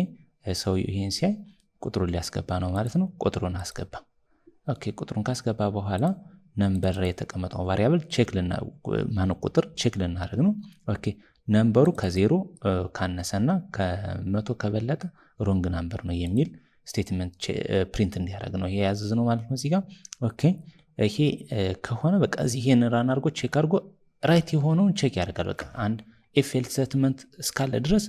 ሰው ይሄን ሲያይ ቁጥሩን ሊያስገባ ነው ማለት ነው። ቁጥሩን አስገባ። ኦኬ ቁጥሩን ካስገባ በኋላ ነምበር ላይ የተቀመጠው ቫሪያብል ቼክ ማነው ቁጥር ቼክ ልናደርግ ነው። ኦኬ ነምበሩ ከ0 ካነሰና ከ100 ከበለጠ ሮንግ ነምበር ነው የሚል ስቴትመንት ፕሪንት እንዲያደርግ ነው ይሄ ያዘዝ ነው ማለት ነው። እዚህ ጋር ኦኬ ይሄ ከሆነ በቃ እዚህ ይሄን ራን አድርጎ ቼክ አድርጎ ራይት የሆነውን ቼክ ያደርጋል። በቃ አንድ ኢፍ ኤልስ ስቴትመንት እስካለ ድረስ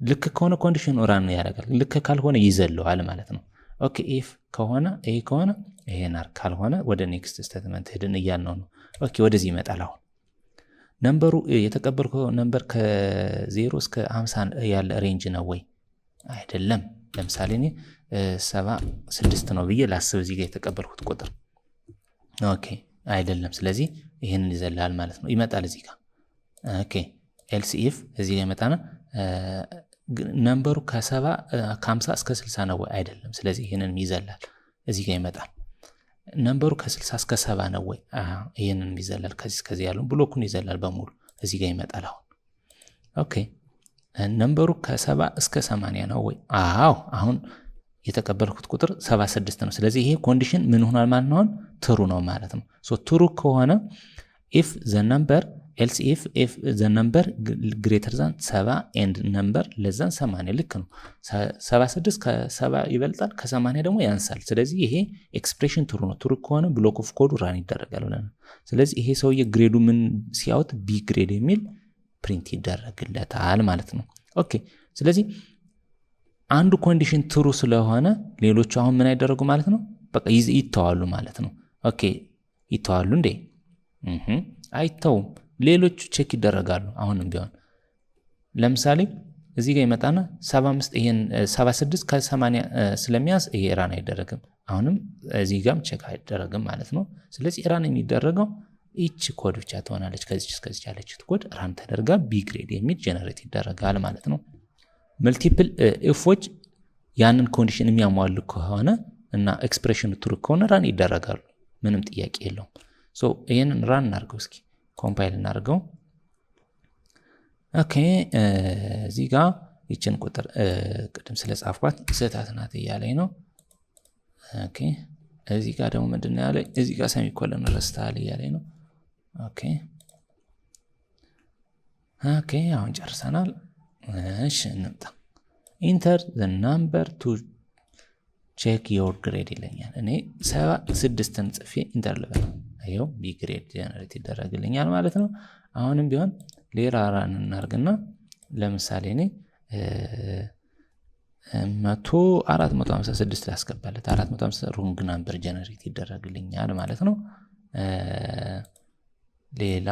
ልክ ከሆነ ኮንዲሽን ራን ያደርጋል፣ ልክ ካልሆነ ይዘለዋል ማለት ነው። ኦኬ ኢፍ ከሆነ ይሄ ከሆነ ይሄን አር ካልሆነ ወደ ኔክስት ስቴትመንት ሄድን እያልነው ነው። ኦኬ ወደዚህ ይመጣል። አሁን ነምበሩ የተቀበልከው ነምበር ከ0 እስከ 50 ያለ ሬንጅ ነው ወይ አይደለም? ለምሳሌ እኔ 76 ነው ብዬ ላስብ እዚህ ጋር የተቀበልኩት ቁጥር ኦኬ አይደለም። ስለዚህ ይሄንን ይዘላል ማለት ነው። ይመጣል እዚህ ጋር ኦኬ ኤልስ ኢፍ እዚህ ጋር ይመጣና ነምበሩ ከ50 እስከ 60 ነው ወይ አይደለም? ስለዚህ ይሄንን ይዘላል እዚህ ጋር ይመጣል። ነምበሩ ከ60 እስከ 70 ነው ወይ ይሄንን ይዘላል። ከዚህ እስከዚህ ያለው ብሎኩን ይዘላል በሙሉ እዚህ ጋር ይመጣል። አሁን ኦኬ ነምበሩ ከ70 እስከ 80 ነው ወይ? አዎ አሁን የተቀበልኩት ቁጥር 76 ነው። ስለዚህ ይሄ ኮንዲሽን ምን ሆኗል ማለት ነው? ትሩ ነው ማለት ነው። ሶ ትሩ ከሆነ ኢፍ ዘ ነምበር ኤልስ ኢፍ ዘ ነምበር ግሬተር ዛን 70 ኤንድ ነምበር ለዛን 80 ልክ ነው። 76 ከ70 ይበልጣል፣ ከ80 ደግሞ ያንሳል። ስለዚህ ይሄ ኤክስፕሬሽን ትሩ ነው። ትሩ ከሆነ ብሎክ ኦፍ ኮዱ ራን ይደረጋል ብለን ነው። ስለዚህ ይሄ ሰውዬ ግሬዱ ምን ሲያውት ቢ ግሬድ የሚል ፕሪንት ይደረግለታል ማለት ነው። ኦኬ ስለዚህ አንዱ ኮንዲሽን ትሩ ስለሆነ ሌሎቹ አሁን ምን አይደረጉ ማለት ነው? በቃ ይተዋሉ ማለት ነው። ኦኬ ይተዋሉ እንዴ? አይተውም። ሌሎቹ ቼክ ይደረጋሉ። አሁንም ቢሆን ለምሳሌ እዚህ ጋር ይመጣና 75 ይሄን 76 ከ80 ስለሚያዝ ይሄ ራን አይደረግም። አሁንም እዚህ ጋርም ቼክ አይደረግም ማለት ነው። ስለዚህ ራን የሚደረገው ኢች ኮድ ብቻ ትሆናለች። ከዚህ እስከዚህ ያለችው ኮድ ራን ተደርጋ ቢ ግሬድ የሚል ጀነሬት ይደረጋል ማለት ነው። መልቲፕል ኢፎች ያንን ኮንዲሽን የሚያሟሉ ከሆነ እና ኤክስፕሬሽኑ ትሩ ከሆነ ራን ይደረጋሉ። ምንም ጥያቄ የለውም። ሶ ይሄንን ራን እናድርገው እስኪ ኮምፓይል እናድርገው። ኦኬ እዚህ ጋር ይችን ቁጥር ቅድም ስለጻፍኳት ስህተት ናት እያለኝ ነው። ኦኬ እዚህ ጋር ደግሞ ምንድነው ያለኝ? እዚህ ጋር ሰሚኮለን ረስተሃል እያለኝ ነው። ኦኬ አሁን ጨርሰናል። እሺ እንምጣ። ኢንተር ዘ ናምበር ቱ ቼክ ዮር ግሬድ ይለኛል። እኔ 76ን ጽፌ ኢንተር ልበል። አይው ቢ ግሬድ ጀነሬት ይደረግልኛል ማለት ነው። አሁንም ቢሆን ሌላ ራን እናርግና ለምሳሌ እኔ 456 ላስገባለት 450 ሮንግ ናምበር ጀነሬት ይደረግልኛል ማለት ነው። ሌላ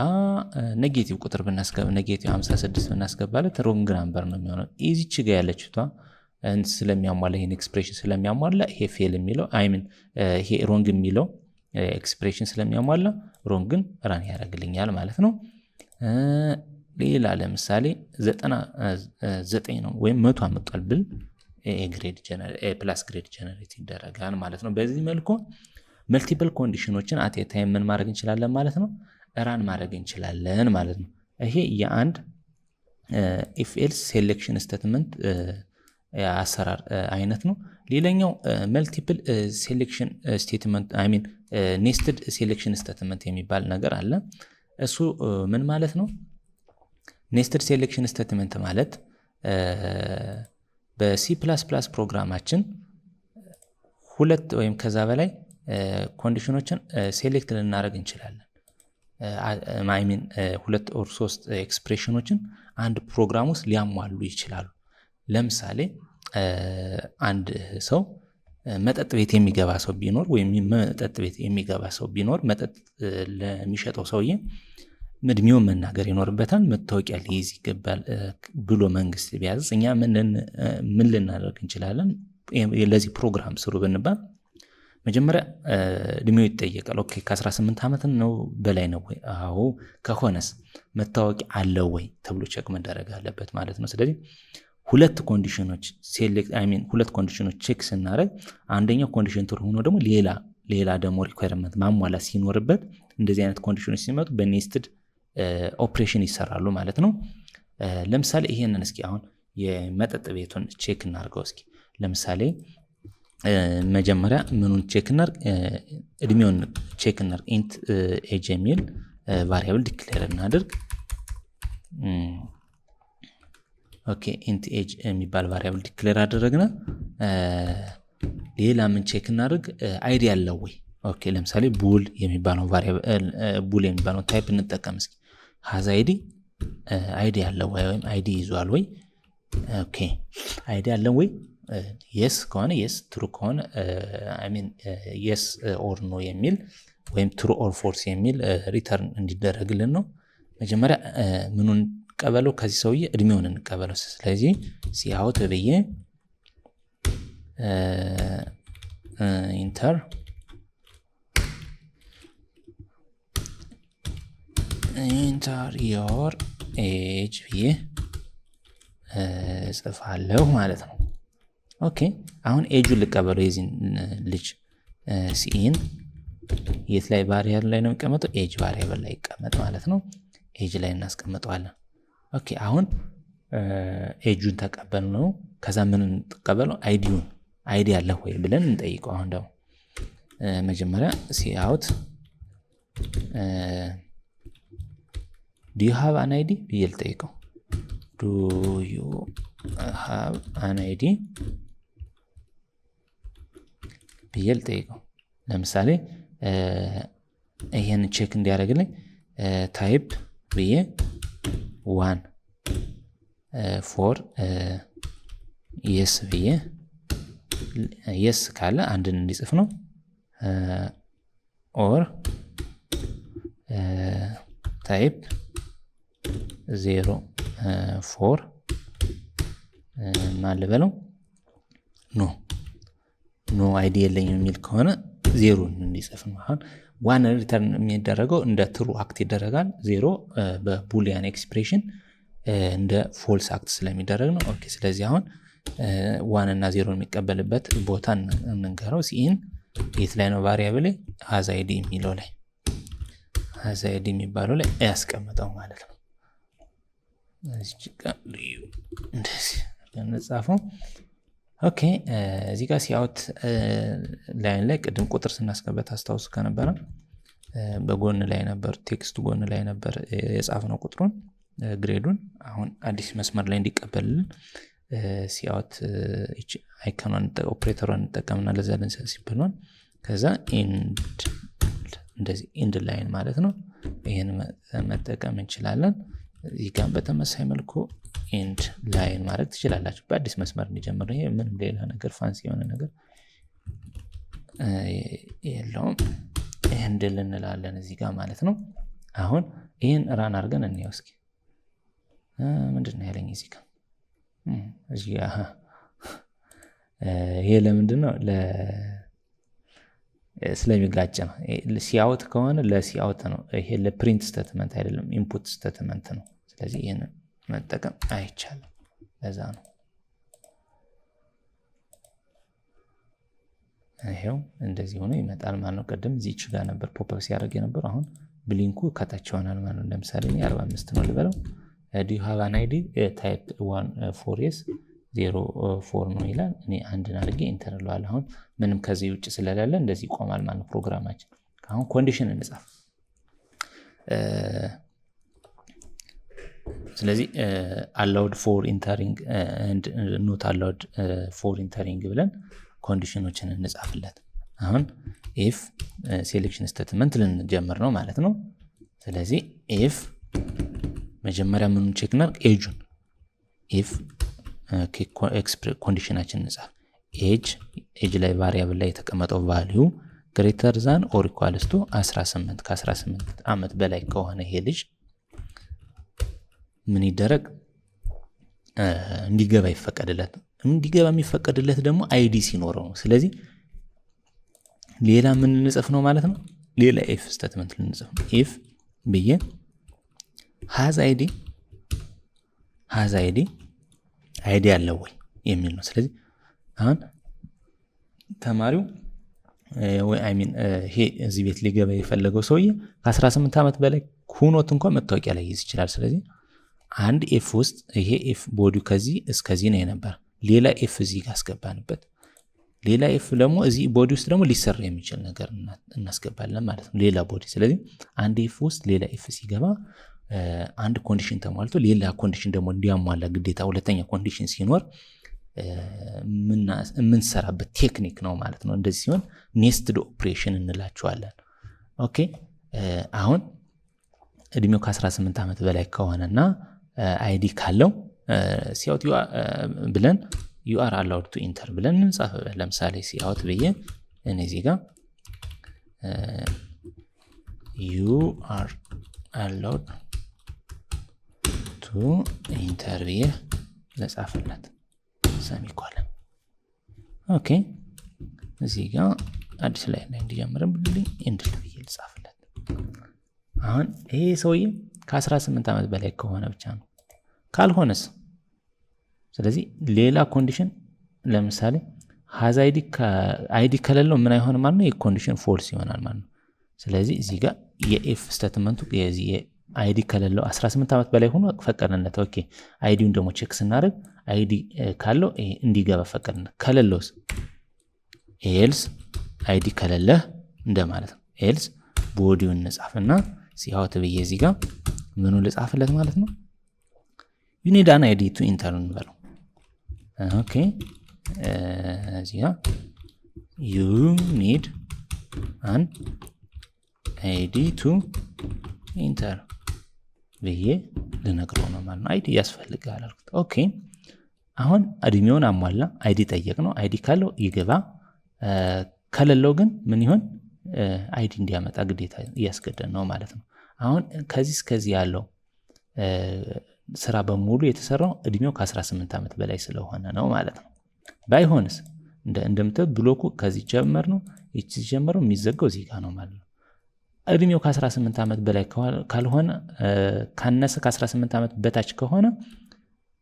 ኔጌቲቭ ቁጥር ብናስገባ ኔጌቲቭ 56 ብናስገባለት ሮንግ ናምበር ነው የሚሆነው። እዚች ጋር ያለችቷ ስለሚያሟላ ይሄን ኤክስፕሬሽን ስለሚያሟላ ይሄ ፌል የሚለው ይሄ ሮንግ የሚለው ኤክስፕሬሽን ስለሚያሟላ ሮንግን ራን ያደርግልኛል ማለት ነው። ሌላ ለምሳሌ 99 ነው ወይም 100 አመጣል ብል ኤ ፕላስ ግሬድ ጀነሬት ይደረጋል ማለት ነው። በዚህ መልኩ መልቲፕል ኮንዲሽኖችን አት ኤ ታይም ምን ማድረግ እንችላለን ማለት ነው ራን ማድረግ እንችላለን ማለት ነው። ይሄ የአንድ ኢፍ ኤልስ ሴሌክሽን ስቴትመንት አሰራር አይነት ነው። ሌላኛው መልቲፕል ሴሌክሽን ስቴትመንት አይ ሚን ኔስትድ ሴሌክሽን ስቴትመንት የሚባል ነገር አለ። እሱ ምን ማለት ነው? ኔስትድ ሴሌክሽን ስቴትመንት ማለት በሲ ፕላስ ፕላስ ፕሮግራማችን ሁለት ወይም ከዛ በላይ ኮንዲሽኖችን ሴሌክት ልናደርግ እንችላለን። አይ ሚን ሁለት ኦር ሶስት ኤክስፕሬሽኖችን አንድ ፕሮግራም ውስጥ ሊያሟሉ ይችላሉ። ለምሳሌ አንድ ሰው መጠጥ ቤት የሚገባ ሰው ቢኖር ወይም መጠጥ ቤት የሚገባ ሰው ቢኖር መጠጥ ለሚሸጠው ሰውዬ እድሜውን መናገር ይኖርበታል። መታወቂያ ሊይዝ ይገባል ብሎ መንግስት ቢያዝ እኛ ምን ልናደርግ እንችላለን? ለዚህ ፕሮግራም ስሩ ብንባል መጀመሪያ እድሜው ይጠየቃል። ኦኬ ከ18 ዓመት ነው በላይ ነው ወይ? አዎ ከሆነስ መታወቂያ አለው ወይ ተብሎ ቼክ መደረግ አለበት ማለት ነው። ስለዚህ ሁለት ኮንዲሽኖች ሁለት ኮንዲሽኖች ቼክ ስናደርግ አንደኛው ኮንዲሽን ትሩ ሆኖ ደግሞ ሌላ ደግሞ ሪኳየርመንት ማሟላት ሲኖርበት እንደዚህ አይነት ኮንዲሽኖች ሲመጡ በኔስትድ ኦፕሬሽን ይሰራሉ ማለት ነው። ለምሳሌ ይሄንን እስኪ አሁን የመጠጥ ቤቱን ቼክ እናድርገው እስኪ። ለምሳሌ መጀመሪያ ምኑን ቼክ እናድርግ? እድሜውን ቼክ እናድርግ። ኢንት ኤጅ የሚል ቫሪያብል ዲክሌር እናድርግ። ኦኬ ኢንት ኤጅ የሚባል ቫሪያብል ዲክሌር አደረግና ሌላ ምን ቼክ እናድርግ? አይዲ ያለው ወይ? ኦኬ ለምሳሌ ቡል የሚባለው ቫሪያብል ቡል የሚባለው ታይፕ እንጠቀም እስኪ። ሃዝ አይዲ ያለው ወይም አይዲ ይዟል ወይ? ኦኬ አይዲ ያለው ወይ? የስ ከሆነ የስ፣ ትሩ ከሆነ አይ ሚን የስ ኦር ኖ የሚል ወይም ትሩ ኦር ፎልስ የሚል ሪተርን እንዲደረግልን ነው። መጀመሪያ ምኑን እንቀበለው? ከዚህ ሰውዬ እድሜውን እንቀበለው። ስለዚህ ሲአውት ብዬ ኢንተር ዮር ኤጅ ብዬ ጽፋለሁ ማለት ነው። ኦኬ አሁን ኤጁን ልቀበለው የዚህን ልጅ ሲኢን የት ላይ ቫሪያብል ላይ ነው የሚቀመጠው? ኤጅ ቫሪያብል ላይ ይቀመጥ ማለት ነው። ኤጅ ላይ እናስቀምጠዋለን። ኦኬ አሁን ኤጁን ተቀበል ነው። ከዛ ምን እንቀበለው? አይዲውን አይዲ ያለ ወይ ብለን እንጠይቀው። አሁን ደግሞ መጀመሪያ ሲአውት ዱ ዩ ሃቭ አን አይዲ ብዬ ልጠይቀው። ዱ ዩ ሃቭ አን አይዲ ብዬ ልጠይቀው። ለምሳሌ ይሄን ቼክ እንዲያደርግልኝ ታይፕ ብዬ 1 ፎር የስ ብዬ የስ ካለ አንድን እንዲጽፍ ነው። ኦር ታይፕ 0 ፎር ማን ልበለው? ኖ አይዲ የለኝም የሚል ከሆነ 0 እንዲጽፍ ነው። አሁን ዋን ሪተርን የሚደረገው እንደ ትሩ አክት ይደረጋል። 0 በቡሊያን ኤክስፕሬሽን እንደ ፎልስ አክት ስለሚደረግ ነው። ኦኬ ስለዚህ አሁን 1 እና 0 የሚቀበልበት ቦታ እንንገረው። ሲኢን የት ላይ ነው ቫሪያብል? ሃዝ አይዲ የሚለው ላይ ሃዝ አይዲ የሚባለው ላይ ያስቀምጠው ማለት ነው። እዚህ ጋር እንደዚህ እንጻፈው። ኦኬ እዚህ ጋር ሲአውት ላይን ላይ ቅድም ቁጥር ስናስገባ ታስታውሱ ከነበረ በጎን ላይ ነበር፣ ቴክስቱ ጎን ላይ ነበር የጻፍነው ቁጥሩን ግሬዱን። አሁን አዲስ መስመር ላይ እንዲቀበልልን ሲአውት አይከኗን ኦፕሬተሯን እንጠቀምና ለዛ ሲብሏን ከዛ ኢንድ እንደዚህ ኢንድ ላይን ማለት ነው። ይሄን መጠቀም እንችላለን። እዚህ ጋር በተመሳሳይ መልኩ ኢንድ ላይን ማድረግ ትችላላችሁ። በአዲስ መስመር እንዲጀምር ይሄ ምንም ሌላ ነገር ፋንሲ የሆነ ነገር የለውም። ኢንድ እንላለን እዚህ ጋር ማለት ነው። አሁን ይሄን ራን አድርገን እንየው እስኪ ምንድነው ያለኝ እዚህ ጋር እዚህ ይሄ ለምንድነው ስለሚጋጭ ነው። ሲአውት ከሆነ ለሲአውት ነው። ይሄ ለፕሪንት ስቴትመንት አይደለም፣ ኢንፑት ስቴትመንት ነው። ስለዚህ ይሄን መጠቀም አይቻልም። ለዛ ነው ይሄው እንደዚህ ሆኖ ይመጣል ማለት ነው። ቀደም እዚች ጋር ነበር ፖፕ አፕ ሲያደርግ የነበረው፣ አሁን ብሊንኩ ከታች ይሆናል ማለት ነው። ለምሳሌ 45 ነው ልበለው። do you have an ID type 14s 04 ነው ይላል። እኔ አንድን አድርጌ ኢንተር እለዋለሁ። አሁን ምንም ከዚህ ውጭ ስለሌለ እንደዚህ ይቆማል ማለት ነው ፕሮግራማችን። አሁን ኮንዲሽን እንጻፍ። ስለዚህ allowed for entering and not allowed for entering ብለን ኮንዲሽኖችን እንጻፍለት። አሁን if selection statement ልንጀምር ነው ማለት ነው። ስለዚህ if መጀመሪያ ምኑን ቼክ እናድርግ? ኤጁን። if ኮንዲሽናችን እንጻፍ። ኤጅ ላይ ቫሪያብል ላይ የተቀመጠው ቫልዩ greater than or equals to 18 ከ18 ዓመት በላይ ከሆነ ይሄ ልጅ ምን ይደረግ? እንዲገባ ይፈቀድለት። እንዲገባ የሚፈቀድለት ደግሞ አይዲ ሲኖረው ነው። ስለዚህ ሌላ ምን ልንጽፍ ነው ማለት ነው? ሌላ if ስቴትመንት ልንጽፍ ነው። if ብዬ has id አለው ወይ የሚል ነው። ስለዚህ አሁን ተማሪው ወይ ይሄ እዚህ ቤት ሊገባ የፈለገው ሰውዬ ከ18 ዓመት በላይ ሆኖት እንኳን መታወቂያ ላይ ይይዝ ይችላል። ስለዚህ አንድ ኤፍ ውስጥ ይሄ ኤፍ ቦዲው ከዚህ እስከዚህ ነው የነበር፣ ሌላ ኤፍ እዚህ ጋር አስገባንበት። ሌላ ኤፍ ደግሞ እዚህ ቦዲ ውስጥ ደግሞ ሊሰራ የሚችል ነገር እናስገባለን ማለት ነው፣ ሌላ ቦዲ። ስለዚህ አንድ ኤፍ ውስጥ ሌላ ኤፍ ሲገባ አንድ ኮንዲሽን ተሟልቶ ሌላ ኮንዲሽን ደግሞ እንዲያሟላ ግዴታ ሁለተኛ ኮንዲሽን ሲኖር የምንሰራበት ቴክኒክ ነው ማለት ነው። እንደዚህ ሲሆን ኔስትድ ኦፕሬሽን እንላቸዋለን። ኦኬ አሁን እድሜው ከ18 ዓመት በላይ ከሆነና አይዲ ካለው ሲአውት ብለን you are allowed to enter ብለን እንጻፍ። ለምሳሌ ሲአውት ብዬ እዚህ ጋር you are allowed to enter ብዬ ለጻፍለት ሰሚኮለን። ኦኬ እዚህ ጋር አዲስ ላይ እንዲጀምርልኝ እንድል ብዬ ልጻፍለት። አሁን ይሄ ሰውዬ ከ18 ዓመት በላይ ከሆነ ብቻ ነው። ካልሆነስ? ስለዚህ ሌላ ኮንዲሽን ለምሳሌ has አይዲ ከሌለው ምን አይሆንም ማለት ነው? የኮንዲሽን ፎልስ ይሆናል ማለት ነው። ስለዚህ እዚህ ጋር የኤፍ ስቴትመንቱ የዚህ አይዲ ከሌለው 18 ዓመት በላይ ሆኖ ፈቀደለት። ኦኬ አይዲውን ደግሞ ቼክ ስናደርግ አይዲ ካለው እንዲገባ ፈቀደለት። ከሌለውስ? ኤልስ አይዲ ከሌለ እንደማለት ነው። ኤልስ ቦዲውን እንጻፍና ሲአውት ብዬ እዚህ ጋር ምኑ ልጻፍለት ማለት ነው? you need an ID to enter እንበለው። ኦኬ እዚህ ጋር you need an ID to enter ብዬ ልነግረው ነው ማለት ነው። አይዲ ያስፈልጋል አልኩት። ኦኬ አሁን እድሜውን አሟላ። አይዲ ጠየቅ ነው። አይዲ ካለው ይገባ፣ ከሌለው ግን ምን ይሆን? አይዲ እንዲያመጣ ግዴታ እያስገደን ነው ማለት ነው። አሁን ከዚህ እስከዚህ ያለው ስራ በሙሉ የተሰራው እድሜው ከ18 ዓመት በላይ ስለሆነ ነው ማለት ነው። ባይሆንስ እንደምታዩት ብሎኩ ከዚህ ጀመር ነው እቺ ጀመረው የሚዘጋው እዚህ ጋር ነው ማለት ነው። እድሜው ከ18 ዓመት በላይ ካልሆነ ካነሰ ከ18 ዓመት በታች ከሆነ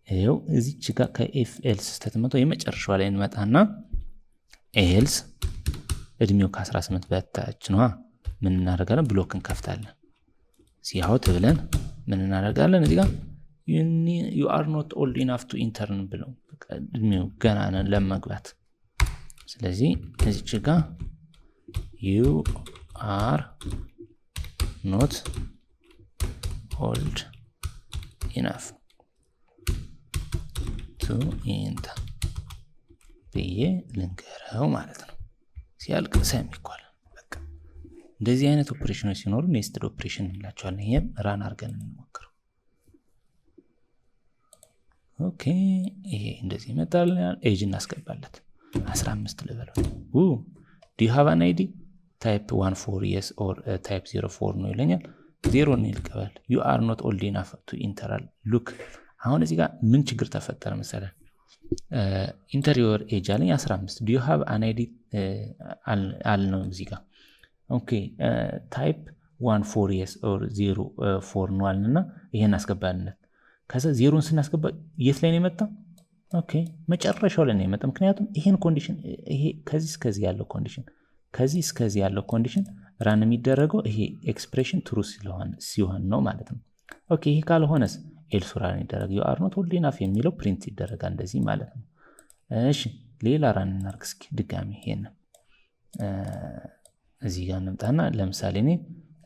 ይሄው እዚች ጋር ከኤፍ ኤልስ ስቴትመንቱ የመጨረሻው ላይ እንመጣና ኤልስ እድሜው ከ18 በታች ነው ምን እናደርጋለን? ብሎክ እንከፍታለን። ሲአውት ብለን ምን እናደርጋለን? እዚህ ጋር you are not old enough to enter ብለው እድሜው ገና ነው ለመግባት። ስለዚህ እዚች ጋር you are not old enough to enter ብዬ ልንገረው ማለት ነው። ሲያልቅ ሰሚኮል። በቃ እንደዚህ አይነት ኦፕሬሽኖች ሲኖሩ ኔስትድ ኦፕሬሽን እንላቸዋለን። ይሄም ራን አድርገን እንሞክረው። ኦኬ ይሄ እንደዚህ ይመጣል። ኤጅ እናስገባለት 15 ልበለው። do you have an ID type 14 yes or type 04 ነው ይለኛል። 0 ነው ይልቀበል። you are not old enough to enter look። አሁን እዚህ ጋር ምን ችግር ተፈጠረ መሰለህ? ኢንተሪዮር ኤጅ አለኝ 15 do you have an ID አልነው እዚህ ጋር። ኦኬ ታይፕ 14 yes or 04 ነው አልንና ይሄን አስገባንለት። ከዛ ዜሮን ስናስገባ የት ላይ ነው የመጣው? ኦኬ መጨረሻው ላይ ነው የመጣው። ምክንያቱም ይሄን ኮንዲሽን ይሄ ከዚህ እስከዚህ ያለው ኮንዲሽን ከዚህ እስከዚህ ያለው ኮንዲሽን ራን የሚደረገው ይሄ ኤክስፕሬሽን ትሩ ሲሆን ነው ማለት ነው። ኦኬ ይሄ ካልሆነስ ኤልስ ራን ይደረግ ዩ አር ኖት ኦልድ ኢናፍ የሚለው ፕሪንት ይደረጋል እንደዚህ ማለት ነው። እሺ ሌላ ራን እናርግ እስኪ ድጋሚ ይሄን እዚህ ጋር እንምጣና ለምሳሌ እኔ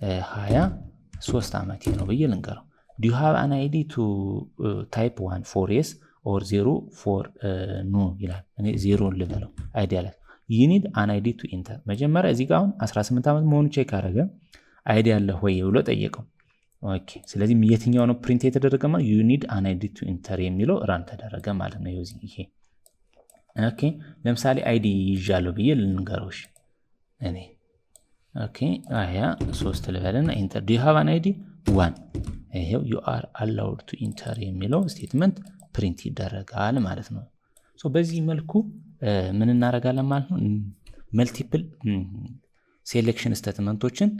23 ዓመቴ ነው ብዬ ልንገረው። do you have an ID to type 1 for yes or 0 for no ይላል። እኔ 0 ልበለው አይዲ አለ። you need an ID to enter መጀመሪያ እዚህ ጋር አሁን 18 ዓመት መሆኑ ቼክ አደረገ። አይዲ አለ ወይ ብሎ ጠየቀው። ኦኬ ስለዚህ የትኛው ነው ፕሪንት የተደረገ ማለት you need an ID to enter የሚለው ራን ተደረገ ማለት ነው። ይሄ ኦኬ ለምሳሌ አይዲ ይዣለሁ ብዬ ልንገረውሽ እኔ ኦኬ 23 ልበልና ኢንተር do you have an ID 1 ይሄው you are allowed to enter የሚለው ስቴትመንት ፕሪንት ይደረጋል ማለት ነው። ሶ በዚህ መልኩ ምን እናደርጋለን ማለት ነው መልቲፕል ሴሌክሽን ስቴትመንቶችን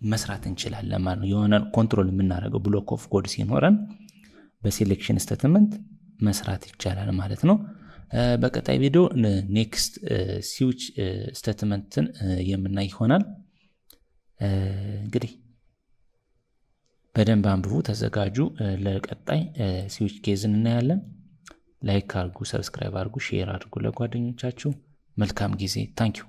መስራት እንችላለን ማለት ነው። የሆነ ኮንትሮል የምናደርገው ብሎክ ኦፍ ኮድ ሲኖረን በሴሌክሽን ስቴትመንት መስራት ይቻላል ማለት ነው። በቀጣይ ቪዲዮ ኔክስት ስዊች ስቴትመንትን የምናይ ይሆናል። እንግዲህ በደንብ አንብቡ፣ ተዘጋጁ። ለቀጣይ ስዊች ኬዝን እናያለን። ላይክ አድርጉ፣ ሰብስክራይብ አድርጉ፣ ሼር አድርጉ ለጓደኞቻችሁ። መልካም ጊዜ። ታንኪዩ